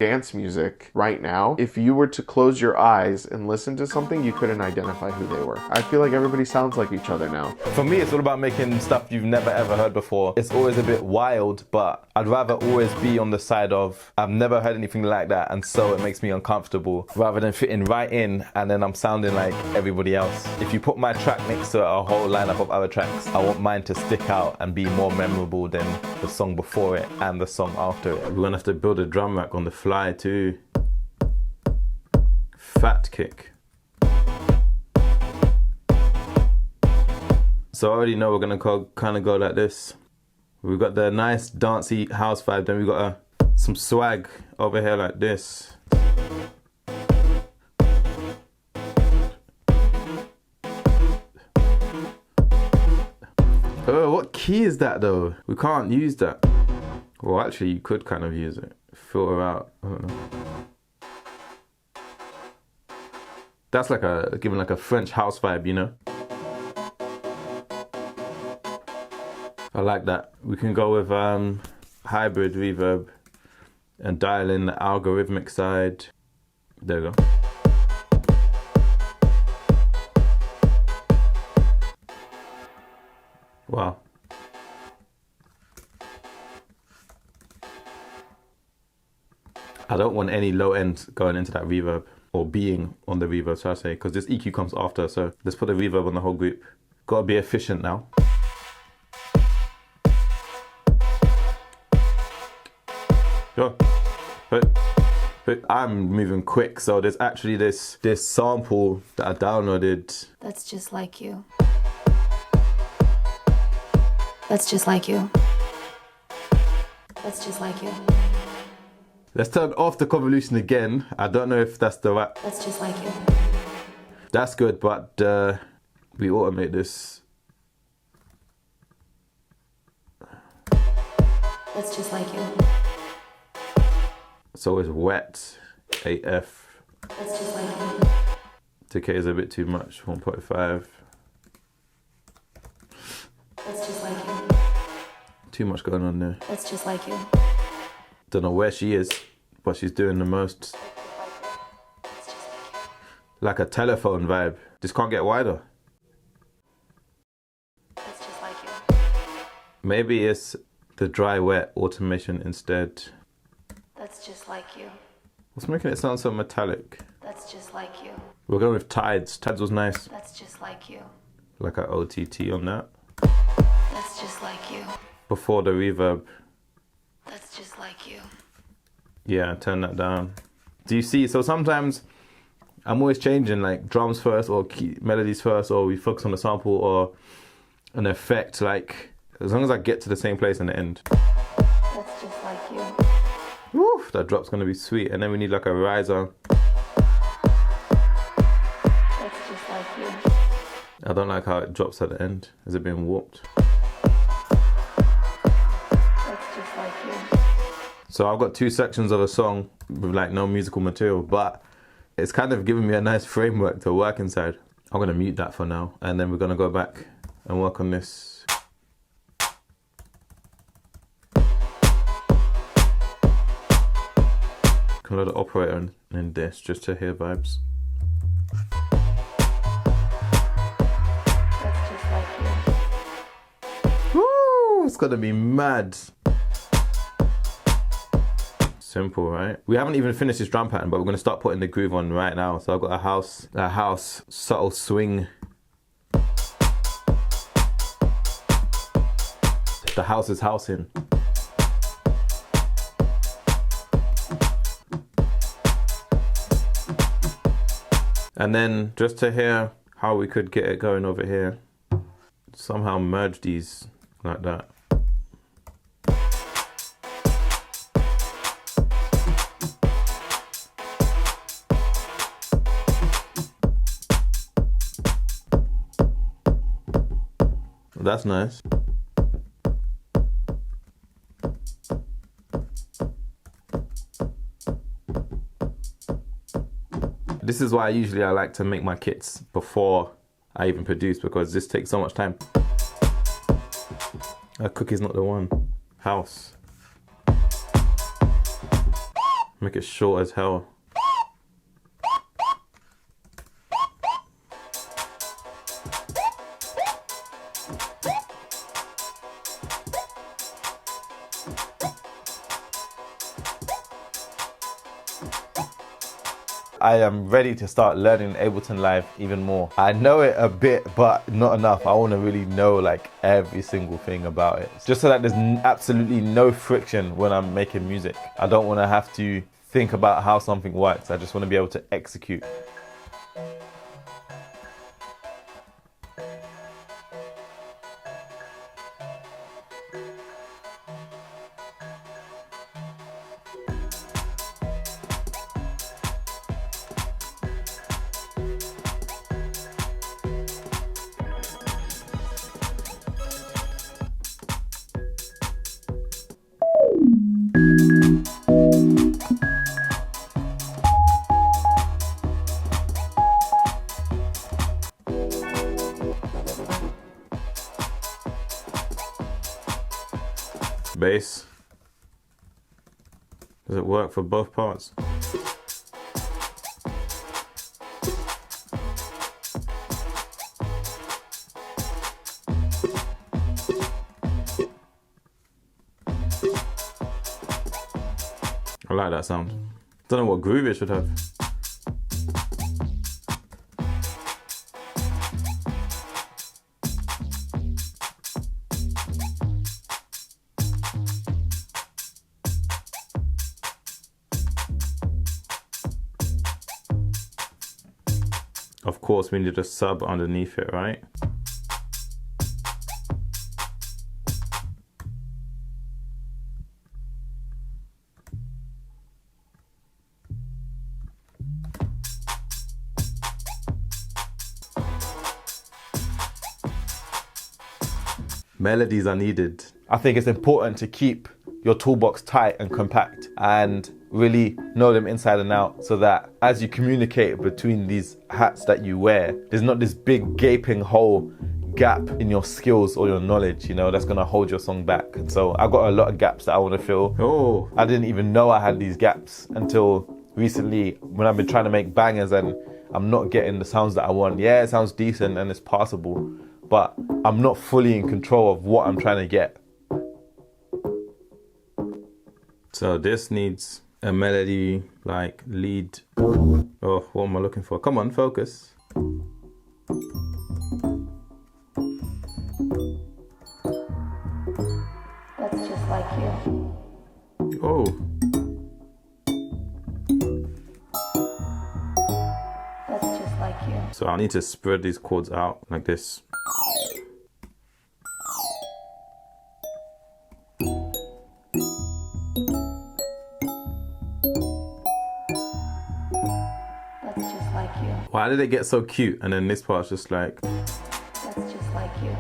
dance music right now, if you were to close your eyes and listen to something, you couldn't identify who they were. I feel like everybody sounds like each other now. For me, it's all about making stuff you've never ever heard before. It's always a bit wild, but I'd rather always be on the side of I've never heard anything like that, and so it makes me uncomfortable, rather than fitting right in and then I'm sounding like everybody else. If you put my track next to a whole lineup of other tracks, I want mine to stick out and be more memorable than the song before it and the song after it. We're gonna have to build a drum rack on the fly too. Fat kick. So I already know we're gonna kind of go like this. We've got the nice dancey house vibe, then we've got some swag over here like this. Oh, what key is that though? We can't use that. Well, actually you could kind of use it. Filter out, I don't know. That's like giving like a French house vibe, you know? I like that. We can go with hybrid reverb and dial in the algorithmic side. There we go. Wow. I don't want any low end going into that reverb or being on the reverb, so I say, because this EQ comes after, so let's put the reverb on the whole group. Gotta be efficient now. Go. But I'm moving quick, so there's actually this sample that I downloaded. That's just like you. That's just like you. That's just like you. Let's turn off the convolution again. I don't know if that's the right... That's just like you. That's good, but we automate this. That's just like you. It's always wet. AF. That's just like you. Decay is a bit too much. 1.5. That's just like you. Too much going on there. That's just like you. Don't know where she is, but she's doing the most. Like a telephone vibe. Just can't get wider. That's just like you. Maybe it's the dry wet automation instead. That's just like you. What's making it sound so metallic? That's just like you. We're going with Tides. Tides was nice. That's just like you. Like an OTT on that. That's just like you. Before the reverb. That's just like you. Yeah, turn that down. Do you see? So sometimes I'm always changing, like drums first or melodies first, or we focus on a sample or an effect. Like as long as I get to the same place in the end. That's just like you. Woo, that drop's gonna be sweet. And then we need like a riser. That's just like you. I don't like how it drops at the end. Has it been warped? So I've got 2 sections of a song with like no musical material, but it's kind of giving me a nice framework to work inside. I'm gonna mute that for now, and then we're gonna go back and work on this. Can load the operator in this just to hear vibes. That's just like you. Woo! It's gonna be mad. Simple, right? We haven't even finished this drum pattern, but we're gonna start putting the groove on right now. So I've got a house subtle swing. The house is housing. And then just to hear how we could get it going over here, somehow merge these like that. That's nice. This is why usually I like to make my kits before I even produce, because this takes so much time. Cookie's not the one. House. Make it short as hell. I am ready to start learning Ableton Live even more. I know it a bit, but not enough. I want to really know like every single thing about it. Just so that there's absolutely no friction when I'm making music. I don't want to have to think about how something works. I just want to be able to execute. Bass. Does it work for both parts? I like that sound. Don't know what groove it should have. Of course, we need a sub underneath it, right? Melodies are needed. I think it's important to keep your toolbox tight and compact and really know them inside and out, so that as you communicate between these hats that you wear, there's not this big gaping hole gap in your skills or your knowledge, you know, that's gonna hold your song back. And so I've got a lot of gaps that I want to fill. Oh, I didn't even know I had these gaps until recently when I've been trying to make bangers and I'm not getting the sounds that I want. Yeah, it sounds decent and it's passable, but I'm not fully in control of what I'm trying to get. So this needs a melody like lead. Oh, what am I looking for? Come on, focus. That's just like you. Oh. That's just like you. So I need to spread these chords out like this. That's just like you. Why did it get so cute? And then this part's just like... That's just like you.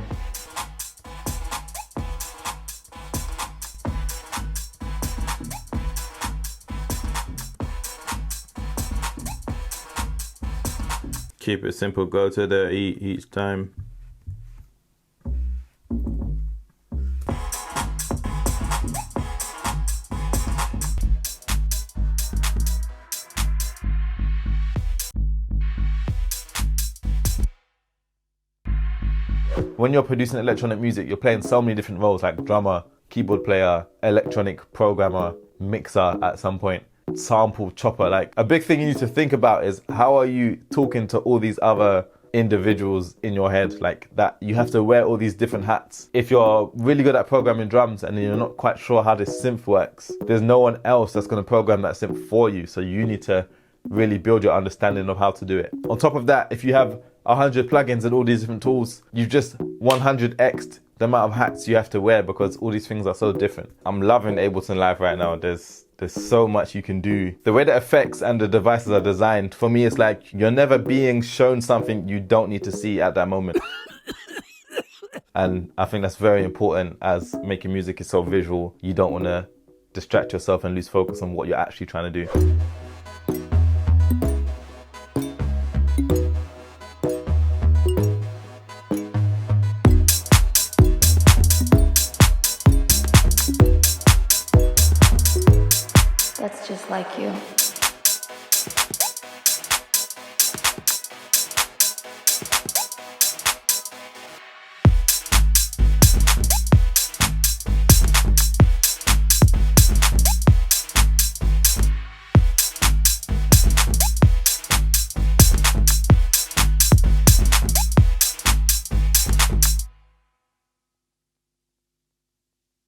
Keep it simple, go to the E each time. When you're producing electronic music, you're playing so many different roles, like drummer, keyboard player, electronic programmer, mixer at some point, sample chopper. Like, a big thing you need to think about is how are you talking to all these other individuals in your head, like that you have to wear all these different hats. If you're really good at programming drums and you're not quite sure how this synth works, there's no one else that's going to program that synth for you, so you need to really build your understanding of how to do it. On top of that, if you have 100 plugins and all these different tools, you've just 100x'd the amount of hats you have to wear because all these things are so different. I'm loving Ableton Live right now. There's so much you can do. The way the effects and the devices are designed, for me, it's like you're never being shown something you don't need to see at that moment. And I think that's very important, as making music is so visual. You don't want to distract yourself and lose focus on what you're actually trying to do. That's just like like you.